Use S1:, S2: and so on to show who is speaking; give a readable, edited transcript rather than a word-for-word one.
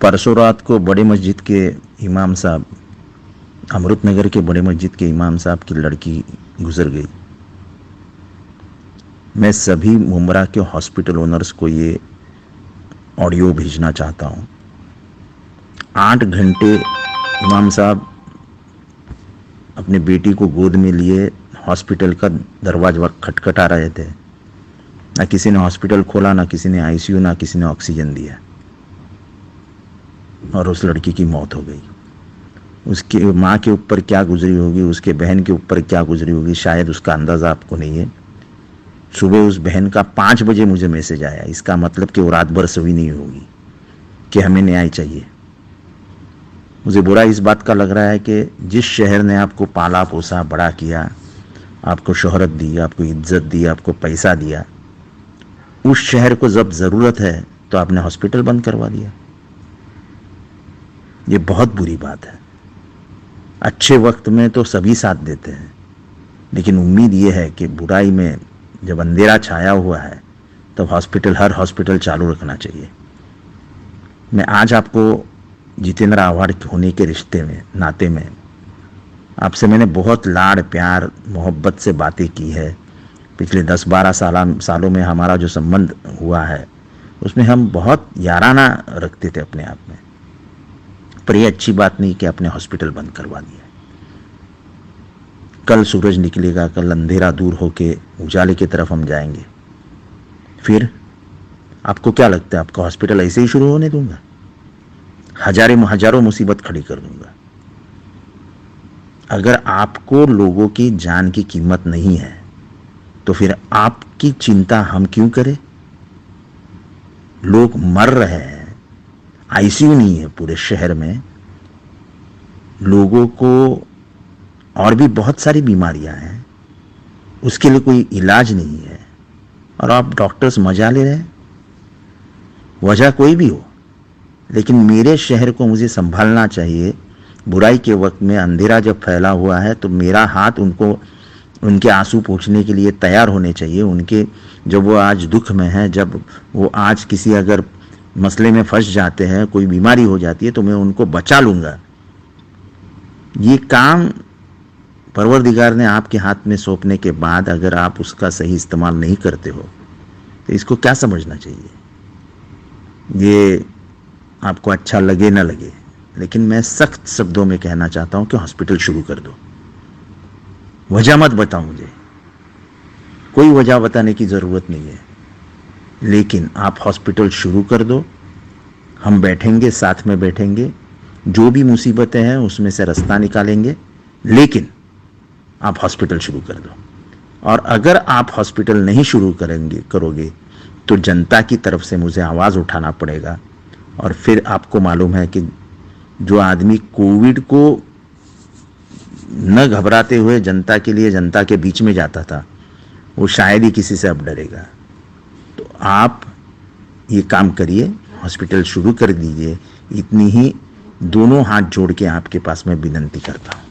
S1: परसों रात को बड़े मस्जिद के इमाम साहब, अमृतनगर के बड़े मस्जिद के इमाम साहब की लड़की गुजर गई। मैं सभी मुमरा के हॉस्पिटल ओनर्स को ये ऑडियो भेजना चाहता हूँ। 8 घंटे इमाम साहब अपने बेटी को गोद में लिए हॉस्पिटल का दरवाजा खटखटा रहे थे। ना किसी ने हॉस्पिटल खोला, ना किसी ने आईसीयू, ना किसी ने ऑक्सीजन दिया, और उस लड़की की मौत हो गई। उसकी माँ के ऊपर क्या गुजरी होगी, उसके बहन के ऊपर क्या गुजरी होगी, शायद उसका अंदाज़ा आपको नहीं है। सुबह उस बहन का 5 बजे मुझे मैसेज आया। इसका मतलब कि वो रात भर सोई नहीं होगी कि हमें न्याय चाहिए। मुझे बुरा इस बात का लग रहा है कि जिस शहर ने आपको पाला पोसा बड़ा किया, आपको शोहरत दी, आपको इज्जत दी, आपको पैसा दिया, उस शहर को जब ज़रूरत है तो आपने हॉस्पिटल बंद करवा दिया। ये बहुत बुरी बात है। अच्छे वक्त में तो सभी साथ देते हैं, लेकिन उम्मीद ये है कि बुराई में जब अंधेरा छाया हुआ है तब हर हॉस्पिटल चालू रखना चाहिए। मैं आज आपको जितेंद्र आव्हाड होने के रिश्ते में, नाते में, आपसे मैंने बहुत लाड़ प्यार मोहब्बत से बातें की है। पिछले 10-12 सालों में हमारा जो संबंध हुआ है उसमें हम बहुत याराना रखते थे अपने आप में, पर यह अच्छी बात नहीं कि आपने हॉस्पिटल बंद करवा दिया। कल सूरज निकलेगा, कल अंधेरा दूर होके उजाले की तरफ हम जाएंगे। फिर आपको क्या लगता है, आपका हॉस्पिटल ऐसे ही शुरू होने दूंगा? हजारों मुसीबत खड़ी कर दूंगा। अगर आपको लोगों की जान की कीमत नहीं है तो फिर आपकी चिंता हम क्यों करें? लोग मर रहे हैं, आईसीयू नहीं है पूरे शहर में, लोगों को और भी बहुत सारी बीमारियां हैं, उसके लिए कोई इलाज नहीं है, और आप डॉक्टर्स मजा ले रहे हैं। वजह कोई भी हो, लेकिन मेरे शहर को मुझे संभालना चाहिए। बुराई के वक्त में अंधेरा जब फैला हुआ है तो मेरा हाथ उनके आंसू पोंछने के लिए तैयार होने चाहिए। उनके जब वो आज दुख में है, जब वो आज किसी अगर मसले में फंस जाते हैं, कोई बीमारी हो जाती है, तो मैं उनको बचा लूँगा। ये काम परवरदिगार ने आपके हाथ में सौंपने के बाद अगर आप उसका सही इस्तेमाल नहीं करते हो तो इसको क्या समझना चाहिए? ये आपको अच्छा लगे ना लगे, लेकिन मैं सख्त शब्दों में कहना चाहता हूं कि हॉस्पिटल शुरू कर दो। वजह मत बताओ मुझे, कोई वजह बताने की ज़रूरत नहीं है, लेकिन आप हॉस्पिटल शुरू कर दो। हम बैठेंगे, साथ में बैठेंगे, जो भी मुसीबतें हैं उसमें से रास्ता निकालेंगे, लेकिन आप हॉस्पिटल शुरू कर दो। और अगर आप हॉस्पिटल नहीं शुरू करोगे तो जनता की तरफ से मुझे आवाज़ उठाना पड़ेगा। और फिर आपको मालूम है कि जो आदमी कोविड को न घबराते हुए जनता के लिए, जनता के बीच में जाता था, वो शायद ही किसी से अब डरेगा। तो आप ये काम करिए, हॉस्पिटल शुरू कर दीजिए। इतनी ही दोनों हाथ जोड़ के आपके पास मैं विनती करता हूँ।